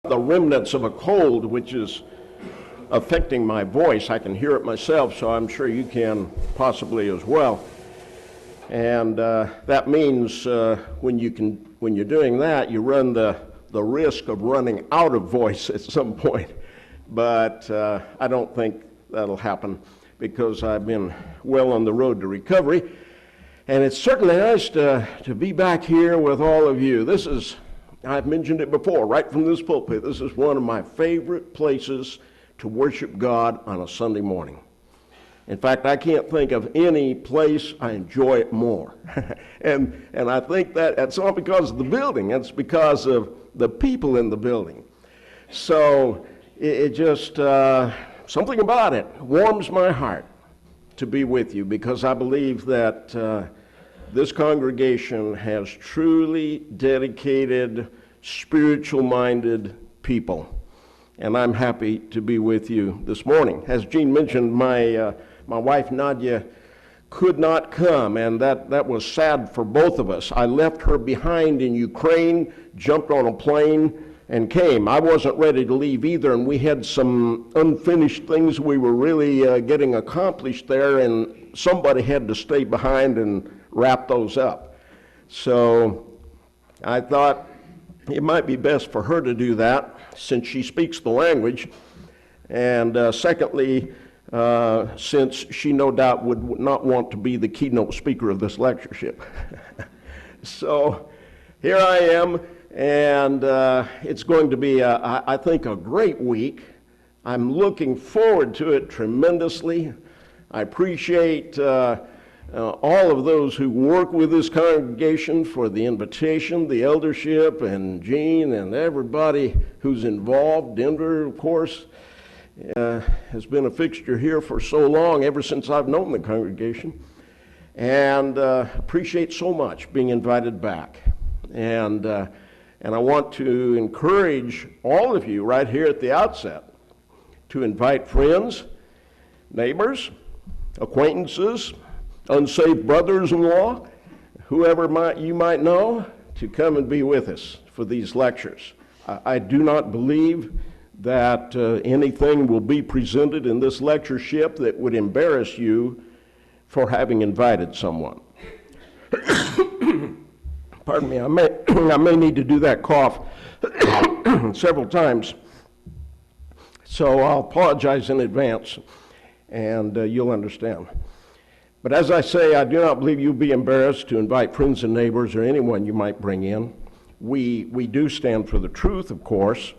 The remnants of a cold, which is affecting my voice. I can hear it myself, so I'm sure you can possibly as well. And that means when you're doing that, you run the risk of running out of voice at some point. But I don't think that'll happen because I've been well on the road to recovery. And it's certainly nice to be back here with all of you. I've mentioned it before, right from this pulpit, this is one of my favorite places to worship God on a Sunday morning. In fact, I can't think of any place I enjoy it more. and I think that's not because of the building, it's because of the people in the building. So it just, something about it warms my heart to be with you because I believe that this congregation has truly dedicated, spiritual-minded people. And I'm happy to be with you this morning. As Jean mentioned, my wife Nadia could not come, and that was sad for both of us. I left her behind in Ukraine, jumped on a plane, and came. I wasn't ready to leave either, and we had some unfinished things we were really getting accomplished there, and somebody had to stay behind and wrap those up. So I thought it might be best for her to do that since she speaks the language, and secondly, since she no doubt would not want to be the keynote speaker of this lectureship. So here I am, and it's going to be, I think, a great week. I'm looking forward to it tremendously. I appreciate all of those who work with this congregation for the invitation, the eldership, and Jean, and everybody who's involved. Denver, of course, has been a fixture here for so long, ever since I've known the congregation, and appreciate so much being invited back. And I want to encourage all of you right here at the outset to invite friends, neighbors, acquaintances, unsaved brothers-in-law, whoever you might know, to come and be with us for these lectures. I do not believe that anything will be presented in this lectureship that would embarrass you for having invited someone. Pardon me, I may need to do that cough several times, so I'll apologize in advance, and you'll understand. But as I say, I do not believe you'll be embarrassed to invite friends and neighbors or anyone you might bring in. We do stand for the truth, of course,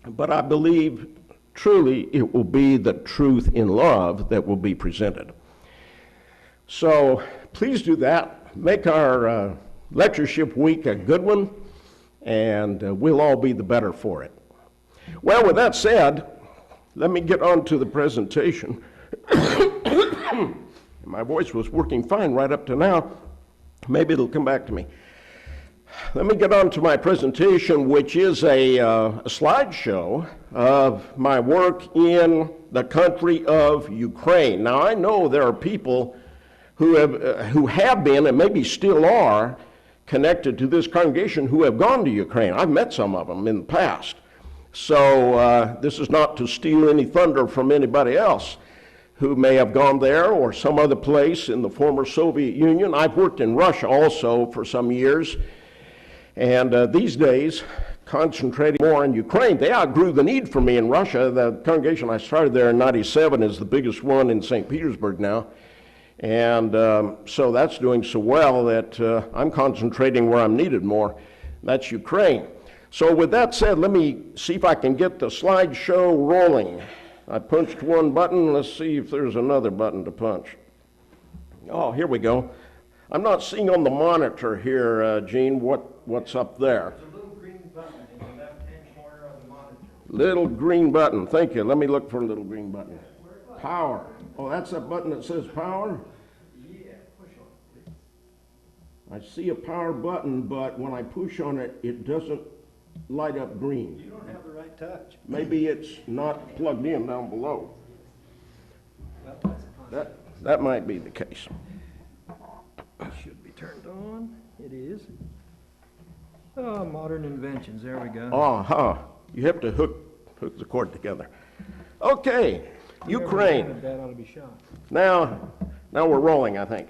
but I believe truly it will be the truth in love that will be presented. So please do that. Make our lectureship week a good one, and we'll all be the better for it. Well, with that said, let me get on to the presentation. My voice was working fine right up to now. Maybe it'll come back to me. Let me get on to my presentation, which is a slideshow of my work in the country of Ukraine. Now, I know there are people who have been and maybe still are connected to this congregation who have gone to Ukraine. I've met some of them in the past. So this is not to steal any thunder from anybody else who may have gone there or some other place in the former Soviet Union. I've worked in Russia also for some years, and these days, concentrating more on Ukraine. They outgrew the need for me in Russia. The congregation I started there in '97 is the biggest one in St. Petersburg now, and so that's doing so well that I'm concentrating where I'm needed more. That's Ukraine. So with that said, let me see if I can get the slideshow rolling. I punched one button. Let's see if there's another button to punch. Oh, here we go. I'm not seeing on the monitor here, Gene, what's up there. There's a little green button in the left-hand corner of the monitor. Little green button. Thank you. Let me look for a little green button. Power. Oh, that's a button that says power? Yeah, push on it. I see a power button, but when I push on it, it doesn't light up green. You don't have the right touch. Maybe it's not plugged in down below. Well, that's That might be the case. it should be turned on. It is. Oh, modern inventions. There we go. Uh-huh. You have to hook the cord together. Okay, Ukraine. That ought to be shot. Now we're rolling, I think.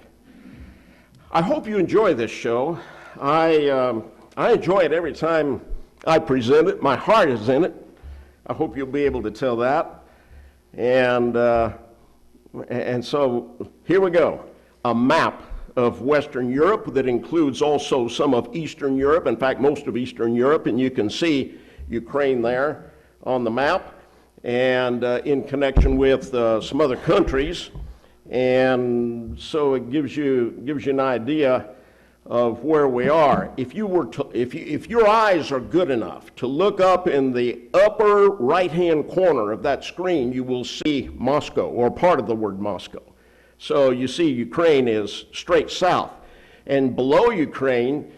I hope you enjoy this show. I enjoy it every time I present it. My heart is in it. I hope you'll be able to tell that. And so here we go. A map of Western Europe that includes also some of Eastern Europe, in fact, most of Eastern Europe, and you can see Ukraine there on the map, and in connection with some other countries. And so it gives you an idea of where we are. If your eyes are good enough to look up in the upper right-hand corner of that screen, you will see Moscow, or part of the word Moscow. So you see Ukraine is straight south, and below Ukraine,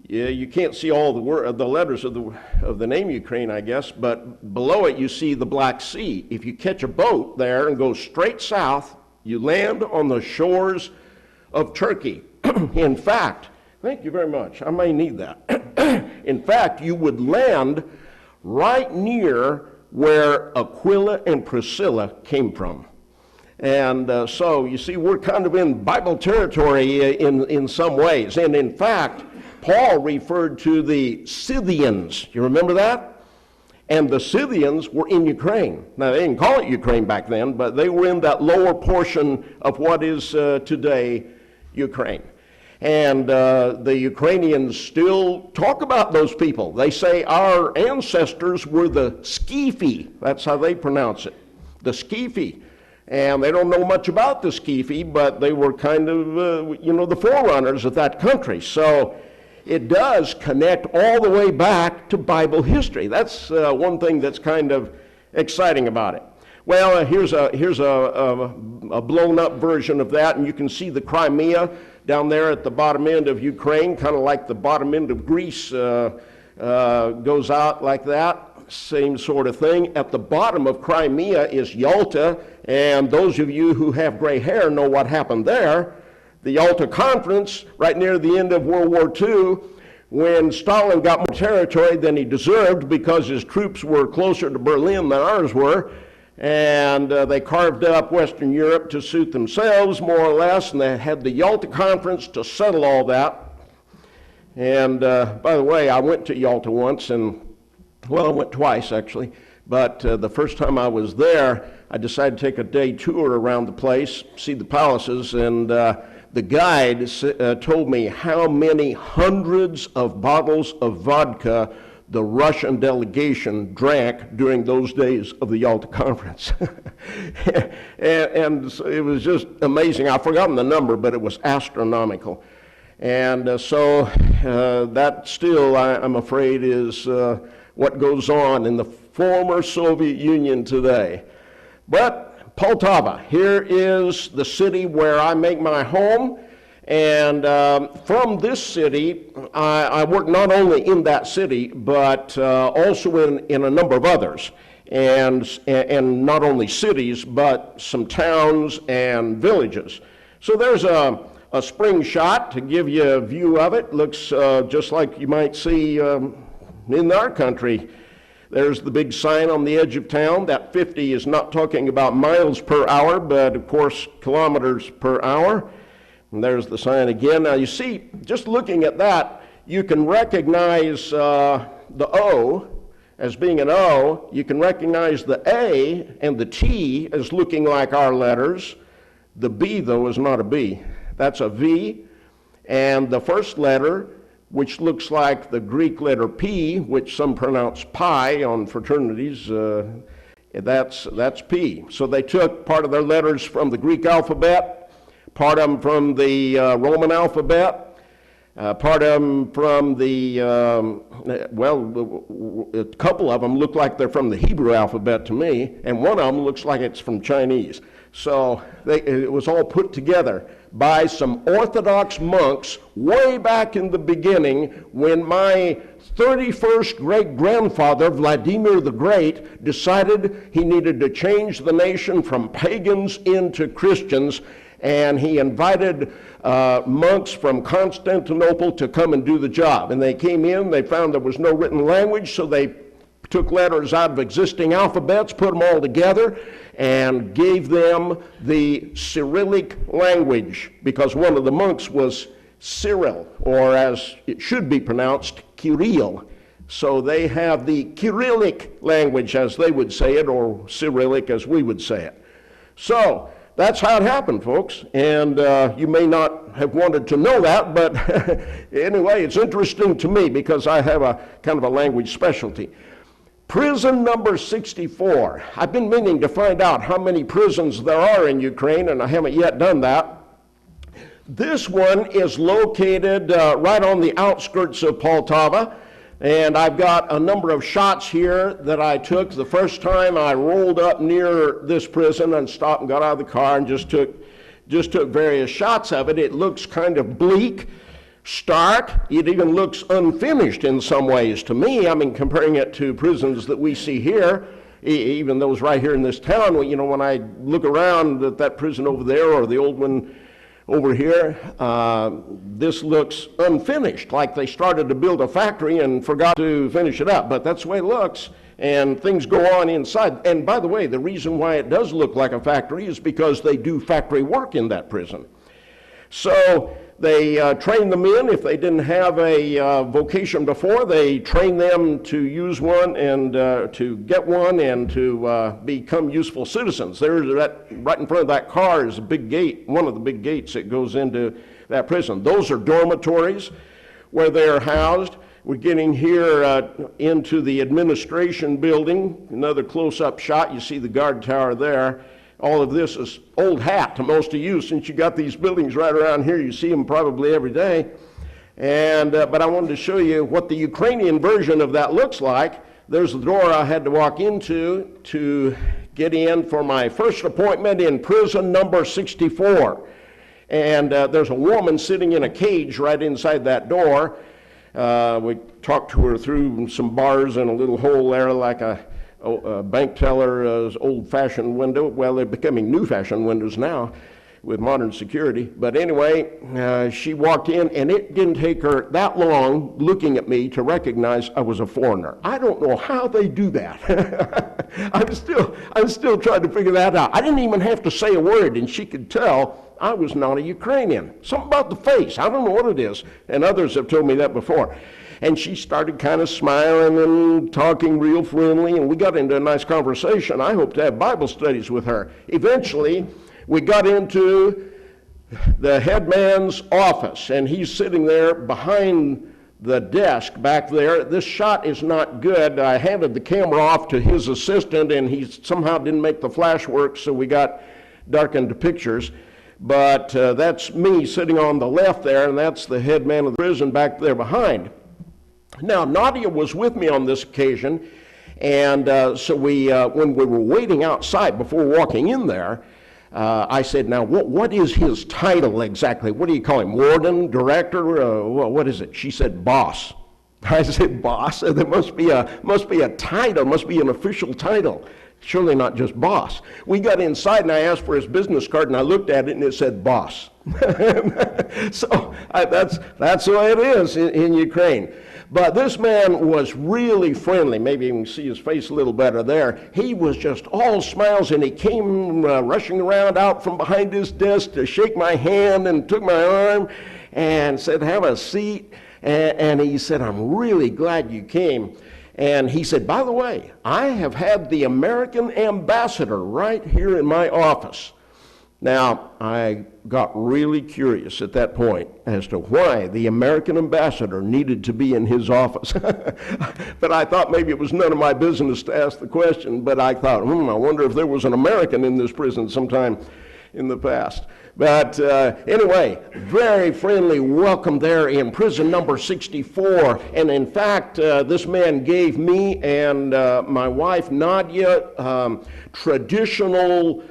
you can't see all the letters of the name Ukraine, I guess, but below it you see the Black Sea. If you catch a boat there and go straight south, you land on the shores of Turkey. In fact, thank you very much. I may need that. In fact, you would land right near where Aquila and Priscilla came from. And so, you see, we're kind of in Bible territory in some ways. And in fact, Paul referred to the Scythians. You remember that? And the Scythians were in Ukraine. Now, they didn't call it Ukraine back then, but they were in that lower portion of what is today Ukraine. And the Ukrainians still talk about those people. They say our ancestors were the Skefi. That's how they pronounce it, the Skefi. And they don't know much about the Skefi, but they were kind of, the forerunners of that country. So it does connect all the way back to Bible history. That's one thing that's kind of exciting about it. Well, here's a blown up version of that, and you can see the Crimea down there at the bottom end of Ukraine, kind of like the bottom end of Greece goes out like that. Same sort of thing. At the bottom of Crimea is Yalta, and those of you who have gray hair know what happened there. The Yalta Conference, right near the end of World War II, when Stalin got more territory than he deserved because his troops were closer to Berlin than ours were, and they carved up Western Europe to suit themselves, more or less, and they had the Yalta Conference to settle all that. And by the way, I went to Yalta once, and well, I went twice actually, but the first time I was there, I decided to take a day tour around the place, see the palaces, and the guide told me how many hundreds of bottles of vodka the Russian delegation drank during those days of the Yalta Conference. and it was just amazing. I've forgotten the number, but it was astronomical. And so that still, I'm afraid, is what goes on in the former Soviet Union today. But Poltava, here is the city where I make my home, and from this city, I work not only in that city, but also in a number of others, and not only cities, but some towns and villages. So there's a spring shot to give you a view of it. Looks just like you might see in our country. There's the big sign on the edge of town. That 50 is not talking about miles per hour, but of course kilometers per hour. And there's the sign again. Now you see, just looking at that, you can recognize the O as being an O. You can recognize the A and the T as looking like our letters. The B, though, is not a B. That's a V. And the first letter, which looks like the Greek letter P, which some pronounce pi on fraternities, that's P. So they took part of their letters from the Greek alphabet, part of them from the Roman alphabet, part of them from the, a couple of them look like they're from the Hebrew alphabet to me, and one of them looks like it's from Chinese. So it was all put together by some Orthodox monks way back in the beginning when my 31st great-grandfather, Vladimir the Great, decided he needed to change the nation from pagans into Christians, and he invited monks from Constantinople to come and do the job. And they came in, they found there was no written language, so they took letters out of existing alphabets, put them all together, and gave them the Cyrillic language, because one of the monks was Cyril, or as it should be pronounced, Kirill. So they have the Cyrillic language, as they would say it, or Cyrillic as we would say it. So that's how it happened, folks. And you may not have wanted to know that, but anyway, it's interesting to me because I have a kind of a language specialty. Prison number 64. I've been meaning to find out how many prisons there are in Ukraine, and I haven't yet done that. This one is located right on the outskirts of Poltava, and I've got a number of shots here that I took the first time I rolled up near this prison and stopped and got out of the car and just took various shots of it. It looks kind of bleak, stark. It even looks unfinished in some ways to me. I mean, comparing it to prisons that we see here, even those right here in this town, you know, when I look around at that prison over there or the old one over here, this looks unfinished, like they started to build a factory and forgot to finish it up. But that's the way it looks, and things go on inside. And by the way, the reason why it does look like a factory is because they do factory work in that prison. So they train the men. If they didn't have a vocation before, they train them to use one and to get one and to become useful citizens. There's right in front of that car is a big gate, one of the big gates that goes into that prison. Those are dormitories where they're housed. We're getting here into the administration building. Another close-up shot. You see the guard tower there. All of this is old hat to most of you, since you got these buildings right around here. You see them probably every day. And but I wanted to show you what the Ukrainian version of that looks like. There's the door I had to walk into to get in for my first appointment in prison number 64. And there's a woman sitting in a cage right inside that door. We talked to her through some bars and a little hole there, like a bank teller's old-fashioned window. Well, they're becoming new-fashioned windows now with modern security. But anyway, she walked in, and it didn't take her that long looking at me to recognize I was a foreigner. I don't know how they do that. I'm still trying to figure that out. I didn't even have to say a word, and she could tell I was not a Ukrainian. Something about the face. I don't know what it is, and others have told me that before. And she started kind of smiling and talking real friendly, and we got into a nice conversation. I hope to have Bible studies with her. Eventually, we got into the headman's office, and he's sitting there behind the desk back there. This shot is not good. I handed the camera off to his assistant, and he somehow didn't make the flash work, so we got darkened pictures. But that's me sitting on the left there, and that's the head man of the prison back there behind. Now, Nadia was with me on this occasion, and so when we were waiting outside before walking in there, I said, now, what is his title exactly? What do you call him, warden, director, what is it? She said, boss. I said, boss? There must be a title, must be an official title. Surely not just boss. We got inside, and I asked for his business card, and I looked at it, and it said boss. So that's the way it is in Ukraine. But this man was really friendly. Maybe you can see his face a little better there. He was just all smiles, and he came rushing around out from behind his desk to shake my hand and took my arm and said, have a seat. And he said, I'm really glad you came. And he said, by the way, I have had the American ambassador right here in my office. Now, I got really curious at that point as to why the American ambassador needed to be in his office. But I thought maybe it was none of my business to ask the question, but I thought, I wonder if there was an American in this prison sometime in the past. But anyway, very friendly welcome there in prison number 64. And in fact, this man gave me and my wife Nadia traditional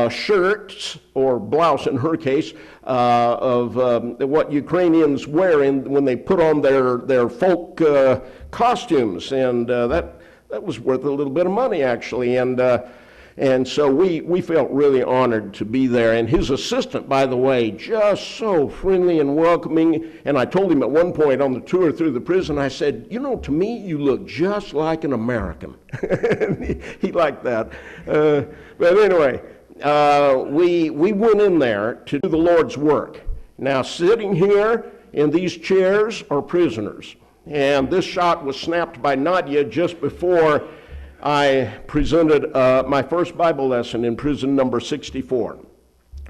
shirts, or blouse in her case, of what Ukrainians wear when they put on their folk costumes. And that was worth a little bit of money, actually. And And so we felt really honored to be there. And his assistant, by the way, just so friendly and welcoming. And I told him at one point on the tour through the prison, I said, you know, to me, you look just like an American. he liked that. But anyway, we went in there to do the Lord's work. Now, sitting here in these chairs are prisoners. And this shot was snapped by Nadia just before I presented my first Bible lesson in prison number 64.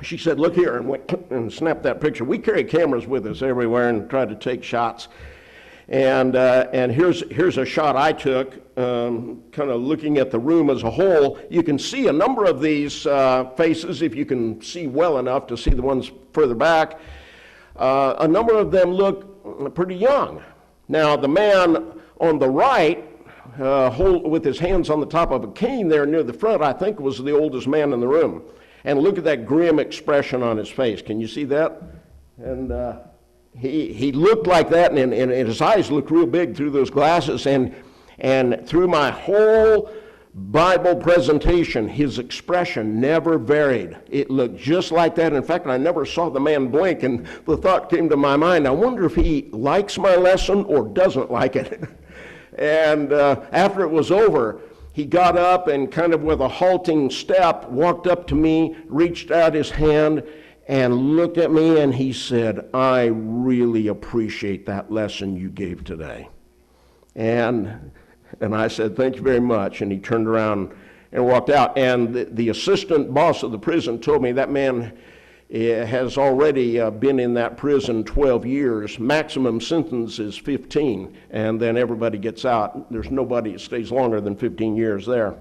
She said, look here, and went and snapped that picture. We carry cameras with us everywhere and try to take shots. And here's a shot I took, kind of looking at the room as a whole. You can see a number of these faces, if you can see well enough to see the ones further back. A number of them look pretty young. Now, the man on the right, with his hands on the top of a cane there near the front, I think was the oldest man in the room. And look at that grim expression on his face. Can you see that? And he looked like that, and his eyes looked real big through those glasses. And through my whole Bible presentation, his expression never varied. It looked just like that. In fact, I never saw the man blink, and the thought came to my mind, I wonder if he likes my lesson or doesn't like it. And after it was over, he got up and kind of with a halting step walked up to me, reached out his hand, and looked at me, and he said, I really appreciate that lesson you gave today. And I said, thank you very much. And he turned around and walked out. And the assistant boss of the prison told me that man has already been in that prison 12 years. Maximum sentence is 15, and then everybody gets out. There's nobody that stays longer than 15 years there.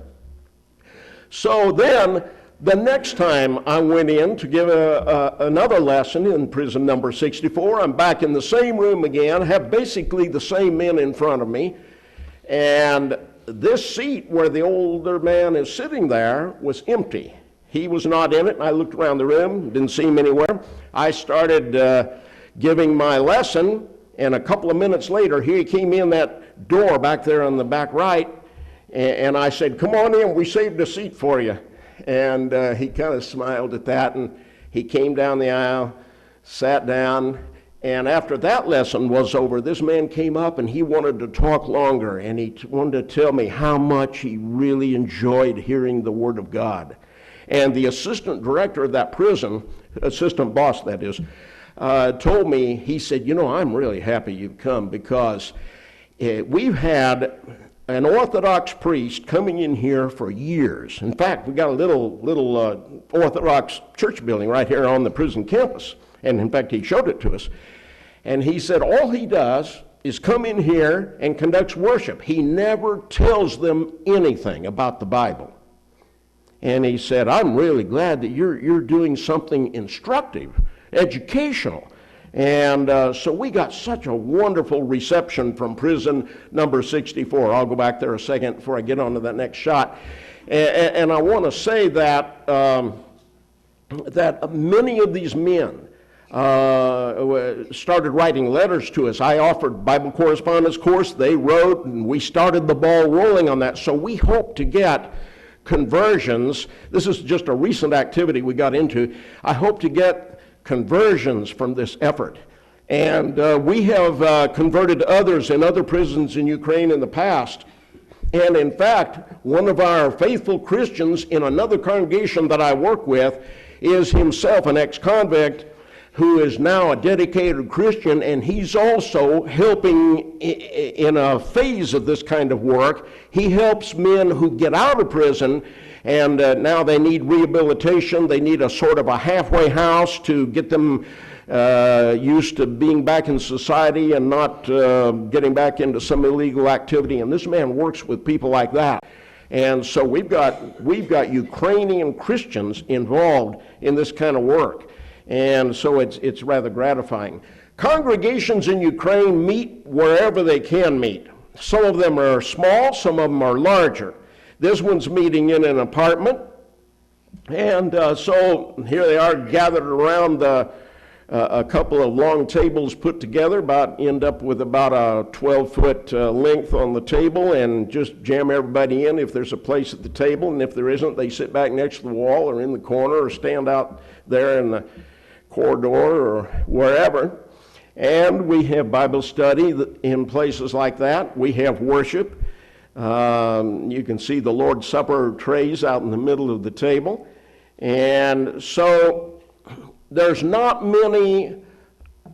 So then, the next time I went in to give another lesson in prison number 64, I'm back in the same room again, have basically the same men in front of me, and this seat where the older man is sitting there was empty. He was not in it, and I looked around the room, didn't see him anywhere. I started giving my lesson, and a couple of minutes later, he came in that door back there on the back right, and I said, come on in, we saved a seat for you. And he kind of smiled at that, and he came down the aisle, sat down, and after that lesson was over, this man came up and he wanted to talk longer, and he wanted to tell me how much he really enjoyed hearing the Word of God. And the assistant director of that prison, assistant boss that is, told me, he said, you know, I'm really happy you've come because we've had an Orthodox priest coming in here for years. In fact, we got a little Orthodox church building right here on the prison campus. And in fact, he showed it to us. And he said all he does is come in here and conducts worship. He never tells them anything about the Bible. And he said, I'm really glad that you're doing something instructive, educational. And so we got such a wonderful reception from prison number 64. I'll go back there a second before I get on to that next shot. And I want to say that that many of these men started writing letters to us. I offered Bible correspondence course. They wrote, and we started the ball rolling on that. So we hope to get conversions. This is just a recent activity we got into. I hope to get conversions from this effort. And we have converted others in other prisons in Ukraine in the past. And in fact, one of our faithful Christians in another congregation that I work with is himself an ex-convict who is now a dedicated Christian, and he's also helping in a phase of this kind of work. He helps men who get out of prison, and now they need rehabilitation. They need a sort of a halfway house to get them used to being back in society and not getting back into some illegal activity. And this man works with people like that. And so we've got Ukrainian Christians involved in this kind of work. And so it's rather gratifying. Congregations in Ukraine meet wherever they can meet. Some of them are small, some of them are larger. This one's meeting in an apartment. And so here they are gathered around the a couple of long tables put together, end up with about a 12-foot length on the table, and just jam everybody in if there's a place at the table, and if there isn't, they sit back next to the wall or in the corner or stand out there in the corridor or wherever. And we have Bible study in places like that. We have worship. You can see the Lord's Supper trays out in the middle of the table. And so there's not many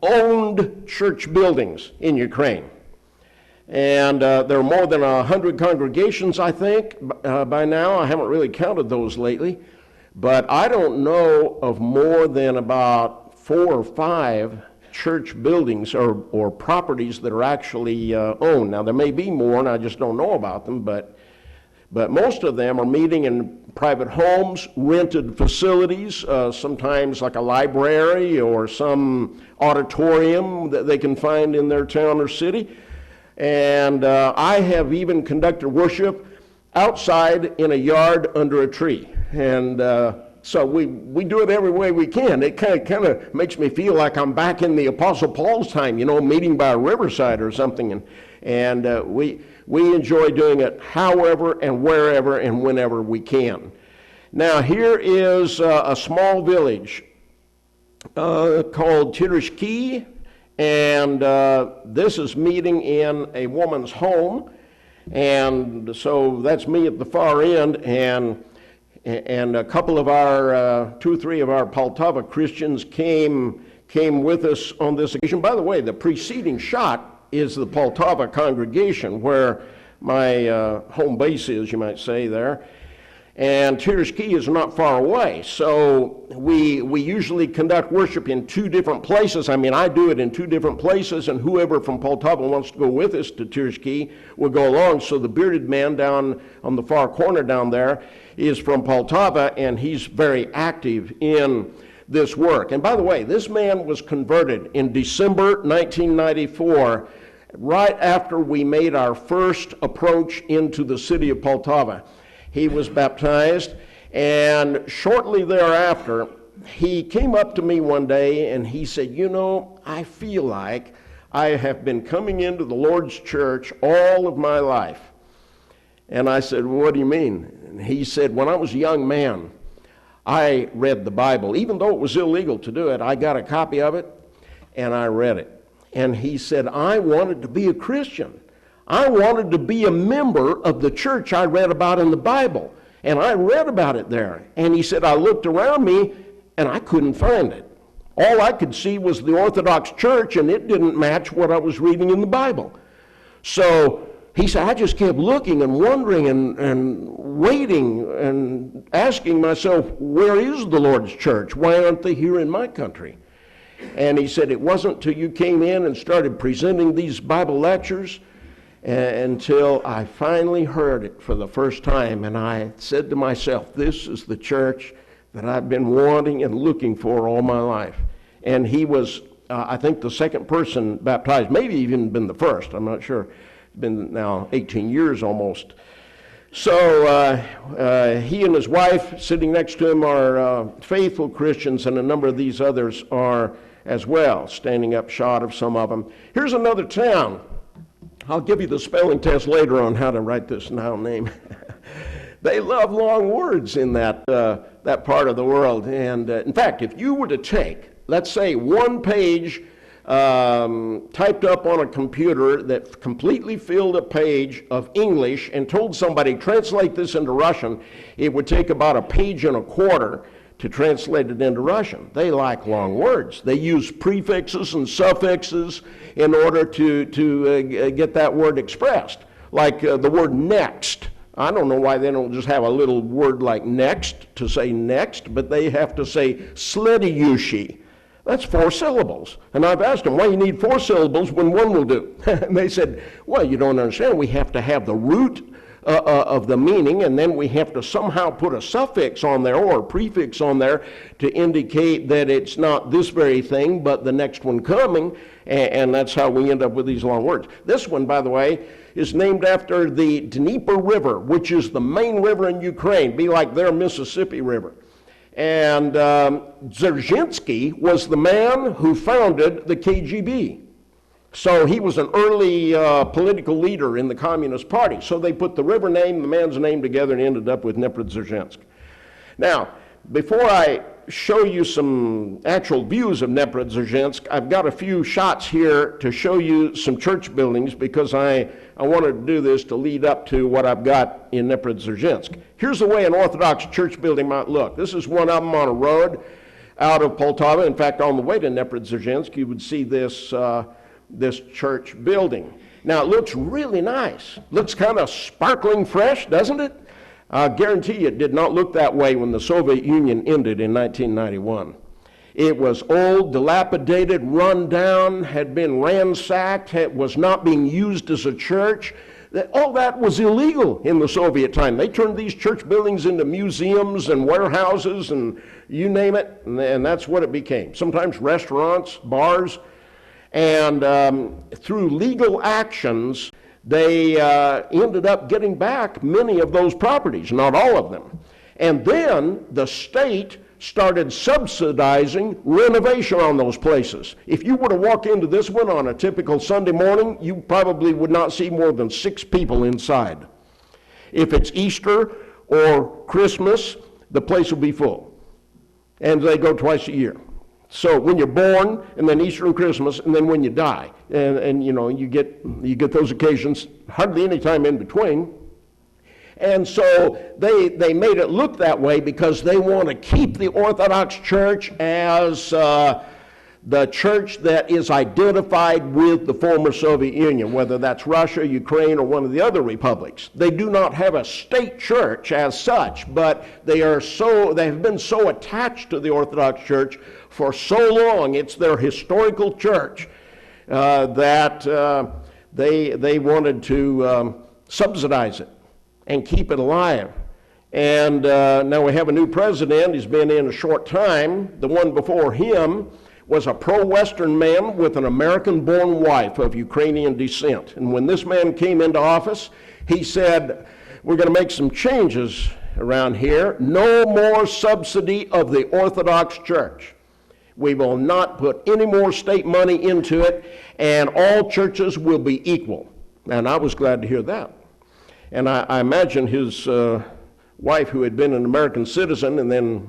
owned church buildings in Ukraine. And there are more than 100 congregations, I think, by now. I haven't really counted those lately. But I don't know of more than about 4 or 5 church buildings or properties that are actually owned. Now, there may be more, and I just don't know about them, but most of them are meeting in private homes, rented facilities, sometimes like a library or some auditorium that they can find in their town or city. And I have even conducted worship outside in a yard under a tree. And so we do it every way we can. It kind of makes me feel like I'm back in the Apostle Paul's time, meeting by a riverside or something. And we enjoy doing it however and wherever and whenever we can. Now, here is a small village called Tirishki, and this is meeting in a woman's home. And so that's me at the far end, and a couple of our, 2 or 3 of our Poltava Christians came with us on this occasion. By the way, the preceding shot is the Poltava congregation, where my home base is, you might say, there. And Tirishki is not far away. So we usually conduct worship in 2 different places. I mean, I do it in 2 different places, and whoever from Poltava wants to go with us to Tirishki will go along. So the bearded man down on the far corner down there is from Poltava, and he's very active in this work. And by the way, this man was converted in December 1994, right after we made our first approach into the city of Poltava. He was baptized, and shortly thereafter, he came up to me one day and he said, I feel like I have been coming into the Lord's church all of my life. And I said, well, what do you mean? And he said, when I was a young man, I read the Bible. Even though it was illegal to do it, I got a copy of it and I read it. And he said, I wanted to be a Christian. I wanted to be a member of the church I read about in the Bible. And I read about it there. And he said, I looked around me and I couldn't find it. All I could see was the Orthodox Church, and it didn't match what I was reading in the Bible. So he said, I just kept looking and wondering and waiting and asking myself, where is the Lord's church? Why aren't they here in my country? And he said, it wasn't till you came in and started presenting these Bible lectures until I finally heard it for the first time. And I said to myself, this is the church that I've been wanting and looking for all my life. And he was, I think, the second person baptized, maybe even been the first, I'm not sure. It's been now 18 years almost. So he and his wife sitting next to him are faithful Christians, and a number of these others are as well, standing up shot of some of them. Here's another town. I'll give you the spelling test later on how to write this now name. They love long words in that part of the world. And in fact, if you were to take, let's say, one page typed up on a computer that completely filled a page of English and told somebody, translate this into Russian, it would take about a page and a quarter to translate it into Russian. They like long words. They use prefixes and suffixes in order to get that word expressed. Like the word next. I don't know why they don't just have a little word like next to say next, but they have to say slediyushi. That's 4 syllables. And I've asked them, why you need 4 syllables when one will do? And they said, well, you don't understand. We have to have the root of the meaning, and then we have to somehow put a suffix on there or a prefix on there to indicate that it's not this very thing, but the next one coming, and that's how we end up with these long words. This one, by the way, is named after the Dnieper River, which is the main river in Ukraine, be like their Mississippi River. And Dzerzhinsky was the man who founded the KGB. So he was an early political leader in the Communist Party. So they put the river name, the man's name together, and ended up with Dnieper. Now, before I show you some actual views of Dnieper, I've got a few shots here to show you some church buildings, because I wanted to do this to lead up to what I've got in Dnieper. Here's the way an Orthodox church building might look. This is one of them on a road out of Poltava. In fact, on the way to Dnieper, you would see this church building. Now, it looks really nice. Looks kind of sparkling fresh, doesn't it? I guarantee you it did not look that way when the Soviet Union ended in 1991. It was old, dilapidated, run down, had been ransacked, was not being used as a church. All that was illegal in the Soviet time. They turned these church buildings into museums and warehouses and you name it, and that's what it became. Sometimes restaurants, bars, and through legal actions, they ended up getting back many of those properties, not all of them. And then the state started subsidizing renovation on those places. If you were to walk into this one on a typical Sunday morning, you probably would not see more than 6 people inside. If it's Easter or Christmas, the place will be full. And they go twice a year. So when you're born, and then Easter and Christmas, and then when you die, and you know, you get those occasions hardly any time in between. And so they made it look that way because they want to keep the Orthodox Church as the church that is identified with the former Soviet Union, whether that's Russia, Ukraine, or one of the other republics. They do not have a state church as such, but they have been so attached to the Orthodox Church for so long. It's their historical church that they wanted to subsidize it and keep it alive. And now we have a new president. He's been in a short time. The one before him was a pro-Western man with an American-born wife of Ukrainian descent. And when this man came into office, he said, we're going to make some changes around here. No more subsidy of the Orthodox Church. We will not put any more state money into it, and all churches will be equal. And I was glad to hear that. And I imagine his wife, who had been an American citizen and then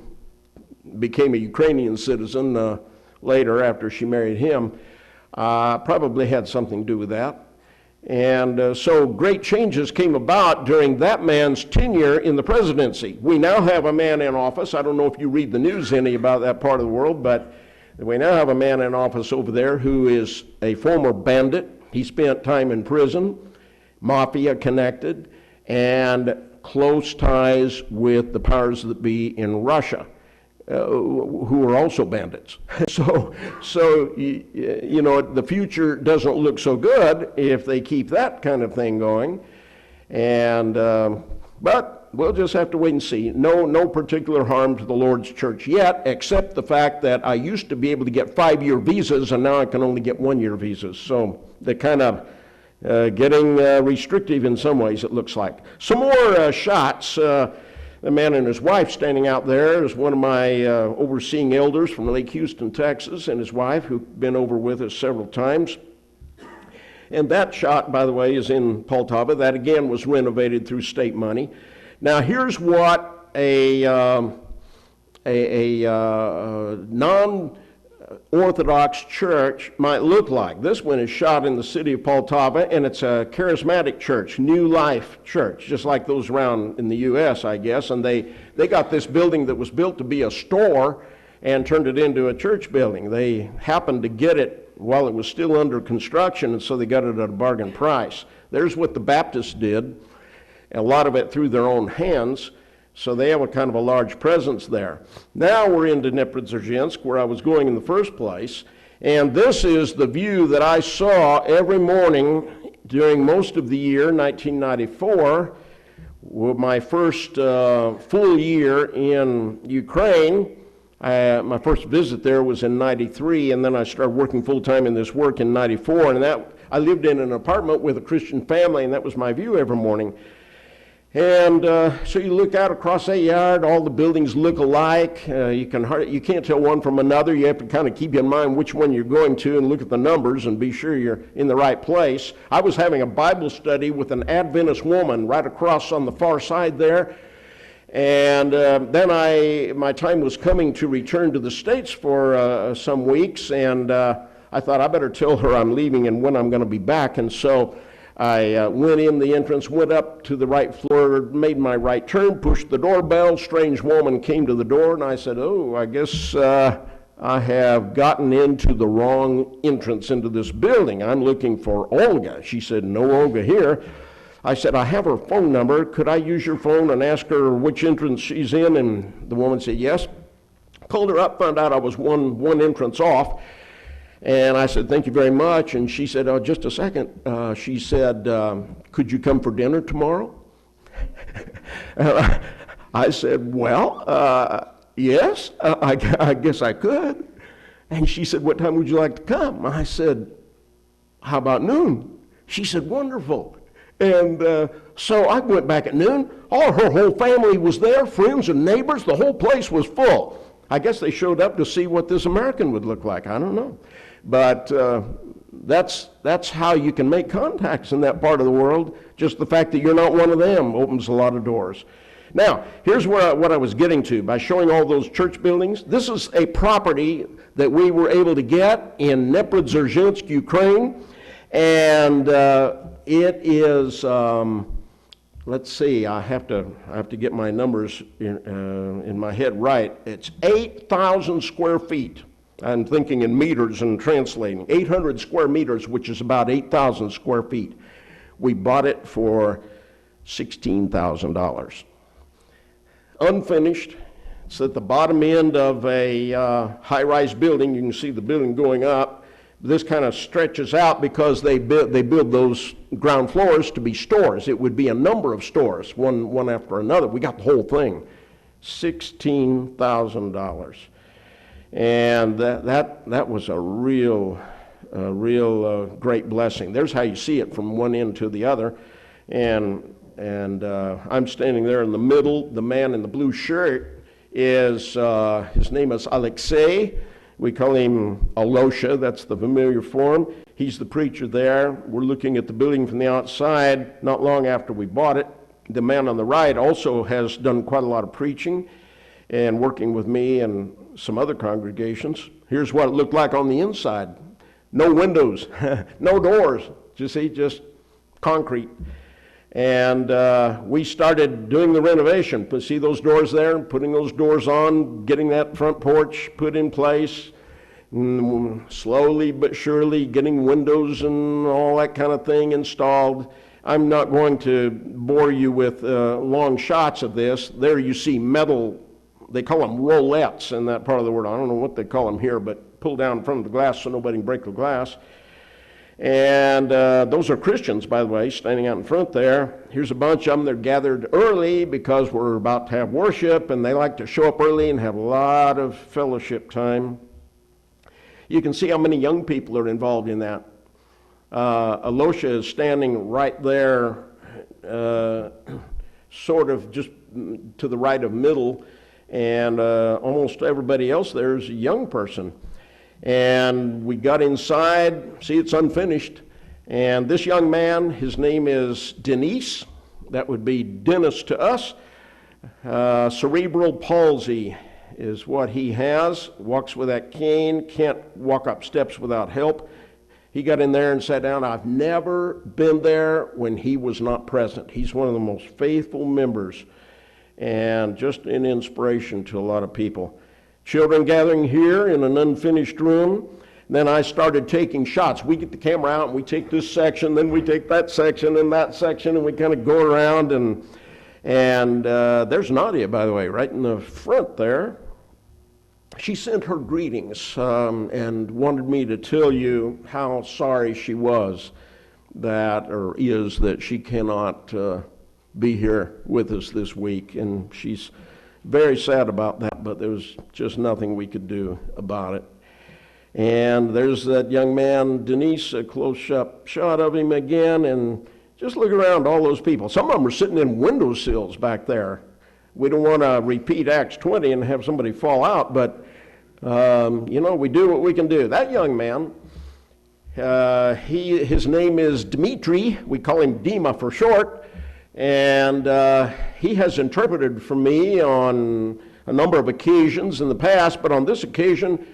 became a Ukrainian citizen later after she married him, probably had something to do with that. And so great changes came about during that man's tenure in the presidency. We now have a man in office. I don't know if you read the news any about that part of the world, but we now have a man in office over there who is a former bandit. He spent time in prison, mafia connected, and close ties with the powers that be in Russia, who are also bandits. So you know, the future doesn't look so good if they keep that kind of thing going. And but we'll just have to wait and see. No particular harm to the Lord's church yet, except the fact that I used to be able to get 5-year visas, and now I can only get 1-year visas. So they're kind of getting restrictive in some ways, it looks like. Some more shots. The man and his wife standing out there is one of my overseeing elders from Lake Houston, Texas, and his wife, who've been over with us several times. And that shot, by the way, is in Poltava. That, again, was renovated through state money. Now, here's what a non-Orthodox church might look like. This one is shot in the city of Poltava, and it's a charismatic church, New Life Church, just like those around in the U.S., I guess. And they got this building that was built to be a store and turned it into a church building. They happened to get it while it was still under construction, and so they got it at a bargain price. There's what the Baptists did, a lot of it through their own hands. So they have a kind of a large presence there. Now we're into Dnieper, where I was going in the first place. And this is the view that I saw every morning during most of the year, 1994, my first full year in Ukraine. My first visit there was in 93, and then I started working full-time in this work in 94. And I lived in an apartment with a Christian family, and that was my view every morning. And so you look out across that yard, all the buildings look alike. You can't tell one from another. You have to kind of keep in mind which one you're going to and look at the numbers and be sure you're in the right place. I was having a Bible study with an Adventist woman right across on the far side there. And then my time was coming to return to the States for some weeks, and I thought I better tell her I'm leaving and when I'm going to be back. And so I went in the entrance, went up to the right floor, made my right turn, pushed the doorbell. Strange woman came to the door, and I said, "Oh, I guess I have gotten into the wrong entrance into this building. I'm looking for Olga." She said, "No Olga here." I said, "I have her phone number. Could I use your phone and ask her which entrance she's in?" And the woman said, "Yes." Called her up, found out I was one entrance off. And I said, "Thank you very much." And she said, "Oh, just a second." She said, "Could you come for dinner tomorrow?" I said, "Well, yes, I guess I could." And she said, "What time would you like to come?" I said, "How about noon?" She said, "Wonderful." And so I went back at noon. Her whole family was there, friends and neighbors. The whole place was full. I guess they showed up to see what this American would look like. I don't know. But that's how you can make contacts in that part of the world. Just the fact that you're not one of them opens a lot of doors. Now, here's what I was getting to by showing all those church buildings. This is a property that we were able to get in Dnieper, Ukraine. And it is, let's see, I have to get my numbers in my head right. It's 8,000 square feet. I'm thinking in meters and translating. 800 square meters, which is about 8,000 square feet. We bought it for $16,000. Unfinished. It's at the bottom end of a high-rise building. You can see the building going up. This kind of stretches out because they build those ground floors to be stores. It would be a number of stores, one after another. We got the whole thing. $16,000. And that was a real great blessing. There's how you see it from one end to the other. And I'm standing there in the middle. The man in the blue shirt is, his name is Alexei. We call him Alosha, that's the familiar form. He's the preacher there. We're looking at the building from the outside not long after we bought it. The man on the right also has done quite a lot of preaching and working with me and some other congregations. Here's what it looked like on the inside. No windows, no doors, just concrete. And we started doing the renovation. See those doors there? Putting those doors on, getting that front porch put in place, slowly but surely getting windows and all that kind of thing installed. I'm not going to bore you with long shots of this. There you see metal, they call them rolettes in that part of the world. I don't know what they call them here, but pull down in front of the glass so nobody can break the glass. And those are Christians, by the way, standing out in front there. Here's a bunch of them. They're gathered early because we're about to have worship, and they like to show up early and have a lot of fellowship time. You can see how many young people are involved in that. Alosha is standing right there, sort of just to the right of middle, and almost everybody else there is a young person. And we got inside, see it's unfinished, and this young man, his name is Denise, that would be Dennis to us. Cerebral palsy is what he has, walks with that cane, can't walk up steps without help. He got in there and sat down. I've never been there when he was not present. He's one of the most faithful members and just an inspiration to a lot of people. Children gathering here in an unfinished room. Then I started taking shots. We get the camera out and we take this section, then we take that section and that section, and we kind of go around. And there's Nadia, by the way, right in the front there. She sent her greetings and wanted me to tell you how sorry she was that she cannot be here with us this week. And she's very sad about that, but there was just nothing we could do about it. And there's that young man, Denise, a close-up shot of him again, and Just look around, all those people. Some of them are sitting in windowsills back there. We don't want to repeat Acts 20 and have somebody fall out, but, we do what we can do. That young man, his name is Dmitri. We call him Dima for short. And he has interpreted for me on a number of occasions in the past, but on this occasion,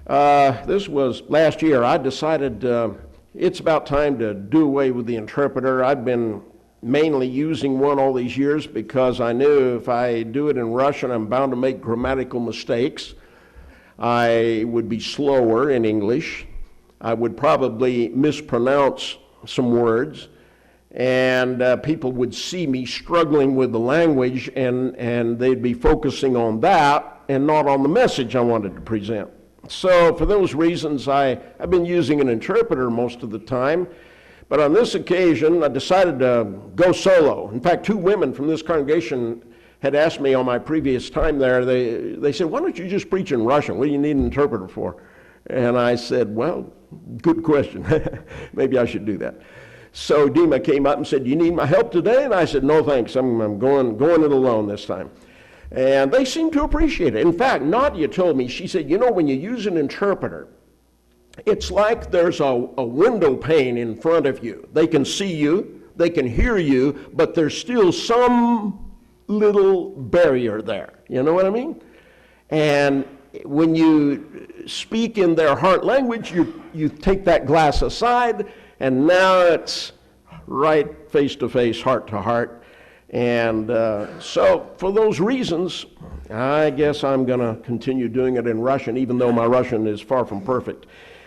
this was last year, I decided it's about time to do away with the interpreter. I've been mainly using one all these years because I knew if I do it in Russian, I'm bound to make grammatical mistakes. I would be slower in English. I would probably mispronounce some words, and people would see me struggling with the language, and they'd be focusing on that and not on the message I wanted to present. So for those reasons, I've been using an interpreter most of the time, but on this occasion, I decided to go solo. In fact, 2 women from this congregation had asked me on my previous time there, they said, why don't you just preach in Russian? What do you need an interpreter for? And I said, well, good question. Maybe I should do that. So Dima came up and said, do you need my help today? And I said, no thanks, I'm going it alone this time. And they seemed to appreciate it. In fact, Nadia told me, she said, when you use an interpreter, it's like there's a window pane in front of you. They can see you, they can hear you, but there's still some little barrier there. You know what I mean? And when you speak in their heart language, you take that glass aside, and now it's right face to face, heart to heart. And so for those reasons, I guess I'm going to continue doing it in Russian, even though my Russian is far from perfect.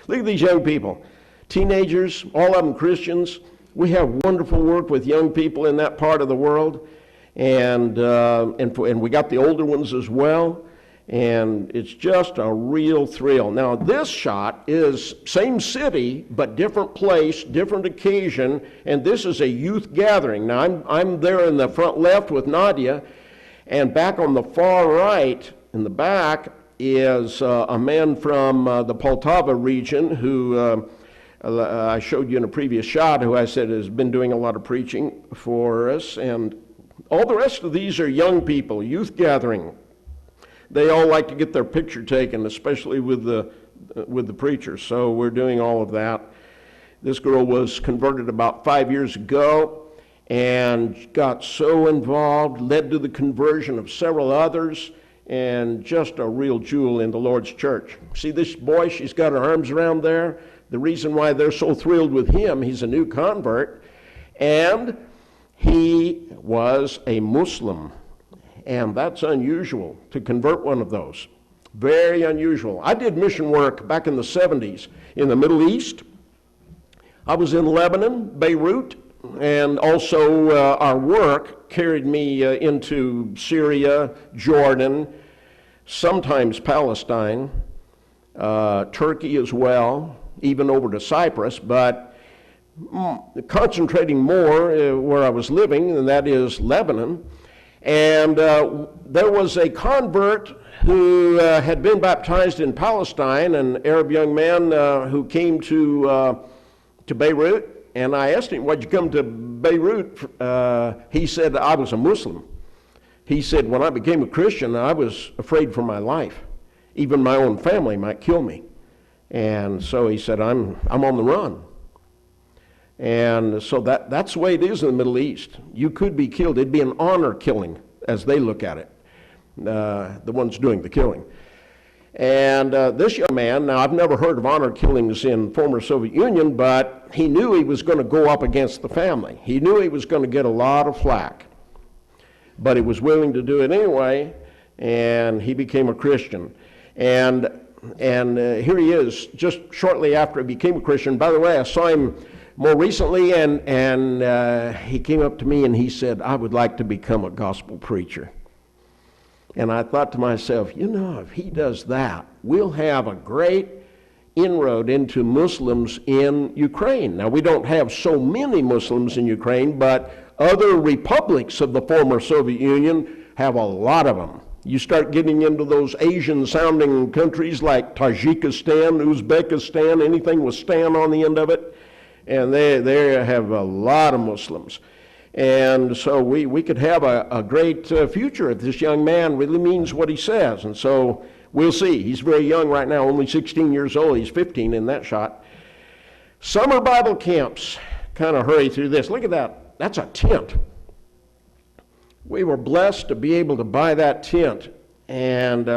Look at these young people, teenagers, all of them Christians. We have wonderful work with young people in that part of the world, and we got the older ones as well. And it's just a real thrill. Now, this shot is same city, but different place, different occasion, and this is a youth gathering. Now, I'm there in the front left with Nadia, and back on the far right, in the back, is a man from the Poltava region who I showed you in a previous shot, who I said has been doing a lot of preaching for us. And all the rest of these are young people, youth gathering. They all like to get their picture taken, especially with the preacher. So we're doing all of that. This girl was converted about 5 years ago and got so involved, led to the conversion of several others, and just a real jewel in the Lord's church. See this boy, she's got her arms around there. The reason why they're so thrilled with him, he's a new convert, and he was a Muslim. And that's unusual to convert one of those. Very unusual. I did mission work back in the 70s in the Middle East. I was in Lebanon, Beirut, and also our work carried me into Syria, Jordan, sometimes Palestine, Turkey as well, even over to Cyprus, but concentrating more where I was living, and that is Lebanon. And there was a convert who had been baptized in Palestine, an Arab young man who came to Beirut. And I asked him, why'd you come to Beirut? He said, I was a Muslim. He said, when I became a Christian, I was afraid for my life. Even my own family might kill me. And so he said, I'm on the run. And so that's the way it is in the Middle East. You could be killed. It'd be an honor killing, as they look at it, the ones doing the killing. And this young man, now I've never heard of honor killings in former Soviet Union, but he knew he was going to go up against the family. He knew he was going to get a lot of flack. But he was willing to do it anyway, and he became a Christian. And here he is, just shortly after he became a Christian. By the way, I saw him more recently, and he came up to me and he said, I would like to become a gospel preacher. And I thought to myself, if he does that, we'll have a great inroad into Muslims in Ukraine. Now, we don't have so many Muslims in Ukraine, but other republics of the former Soviet Union have a lot of them. You start getting into those Asian-sounding countries like Tajikistan, Uzbekistan, anything with "stan" on the end of it, and they have a lot of Muslims. And so we could have a great future if this young man really means what he says. And so we'll see. He's very young right now, only 16 years old. He's 15 in that shot. Summer Bible camps. Kind of hurry through this. Look at that. That's a tent. We were blessed to be able to buy that tent. And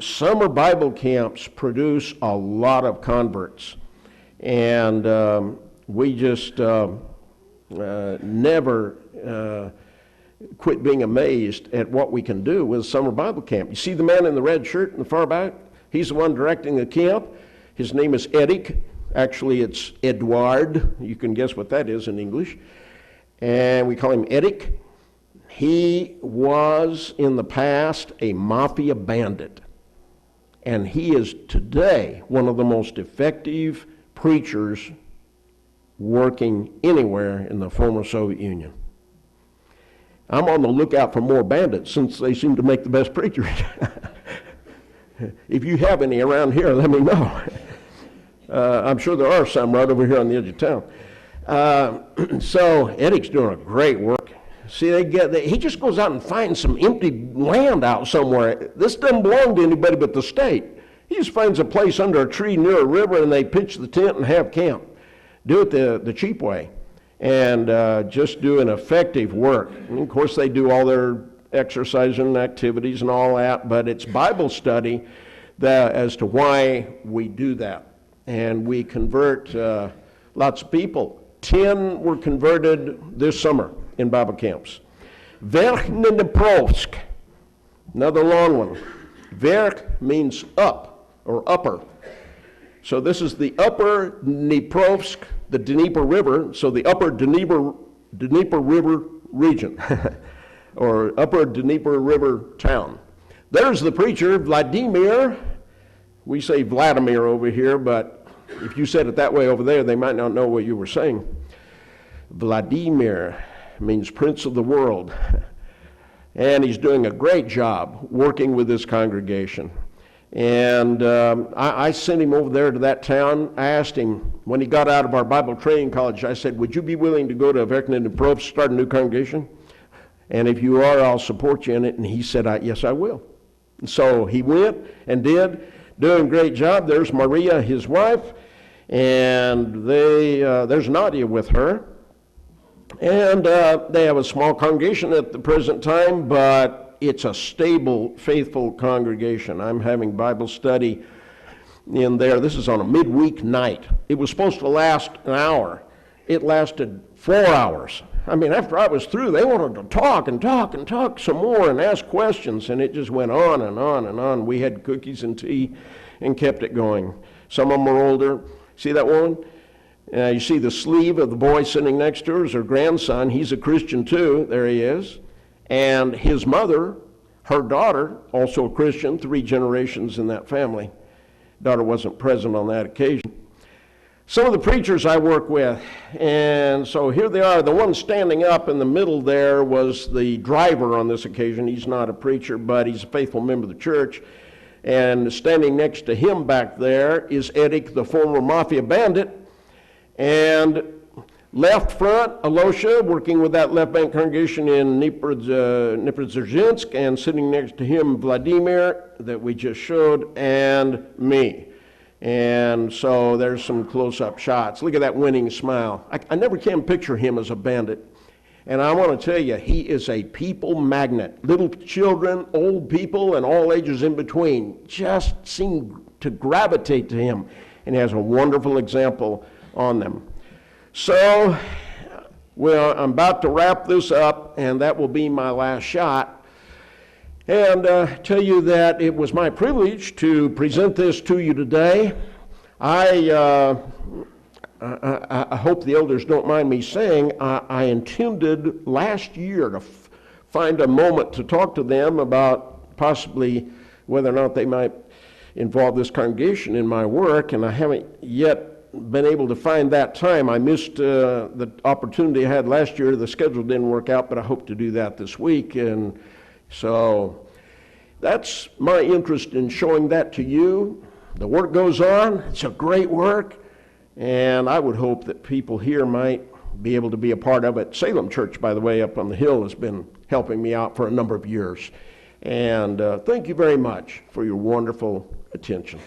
summer Bible camps produce a lot of converts. And we just never quit being amazed at what we can do with summer Bible camp. You see the man in the red shirt in the far back? He's the one directing the camp. His name is Eric. Actually, it's Edward. You can guess what that is in English. And we call him Eric. He was in the past a mafia bandit. And he is today one of the most effective preachers working anywhere in the former Soviet Union. I'm on the lookout for more bandits since they seem to make the best preachers. If you have any around here, let me know. I'm sure there are some right over here on the edge of town. So Eric's doing a great work. See, he just goes out and finds some empty land out somewhere. This doesn't belong to anybody but the state. He just finds a place under a tree near a river, and they pitch the tent and have camp. Do it the cheap way, and just do an effective work. And of course, they do all their exercise and activities and all that, but it's Bible study as to why we do that. And we convert lots of people. 10 were converted this summer in Bible camps. Verkhneprovsk, another long one. Verk means up or upper. So this is the upper Dniprovsk, the Dnieper River, so the upper Dnieper River region, or upper Dnieper River town. There's the preacher, Vladimir. We say Vladimir over here, but if you said it that way over there, they might not know what you were saying. Vladimir means Prince of the World. And he's doing a great job working with this congregation. And I sent him over there to that town. I asked him, when he got out of our Bible training college, I said, would you be willing to go to Verkhneprovsk, start a new congregation? And if you are, I'll support you in it. And he said, yes, I will. And so he went and did, doing a great job. There's Maria, his wife, and there's Nadia with her. And they have a small congregation at the present time, but it's a stable, faithful congregation. I'm having Bible study in there. This is on a midweek night. It was supposed to last an hour. It lasted 4 hours. I mean, after I was through, they wanted to talk and talk and talk some more and ask questions, and it just went on and on and on. We had cookies and tea and kept it going. Some of them are older. See that woman? You see the sleeve of the boy sitting next to her is her grandson. He's a Christian too. There he is. And his mother, her daughter, also a Christian, 3 generations in that family. Daughter wasn't present on that occasion. Some of the preachers I work with, and so here they are. The one standing up in the middle there was the driver on this occasion. He's not a preacher, but he's a faithful member of the church. And standing next to him back there is Eric, the former mafia bandit. And left front, Alosha, working with that left bank congregation in Dnipro-Dzerzhinsk, and sitting next to him, Vladimir, that we just showed, and me. And so there's some close-up shots. Look at that winning smile. I never can picture him as a bandit. And I want to tell you, he is a people magnet. Little children, old people, and all ages in between just seem to gravitate to him. And he has a wonderful example on them. So, well, I'm about to wrap this up, and that will be my last shot. And tell you that it was my privilege to present this to you today. I hope the elders don't mind me saying, I intended last year to find a moment to talk to them about possibly whether or not they might involve this congregation in my work, and I haven't yet been able to find that time. I missed the opportunity I had last year. The schedule didn't work out, but I hope to do that this week. And so that's my interest in showing that to you. The work goes on. It's a great work. And I would hope that people here might be able to be a part of it. Salem Church, by the way, up on the hill has been helping me out for a number of years. And thank you very much for your wonderful attention.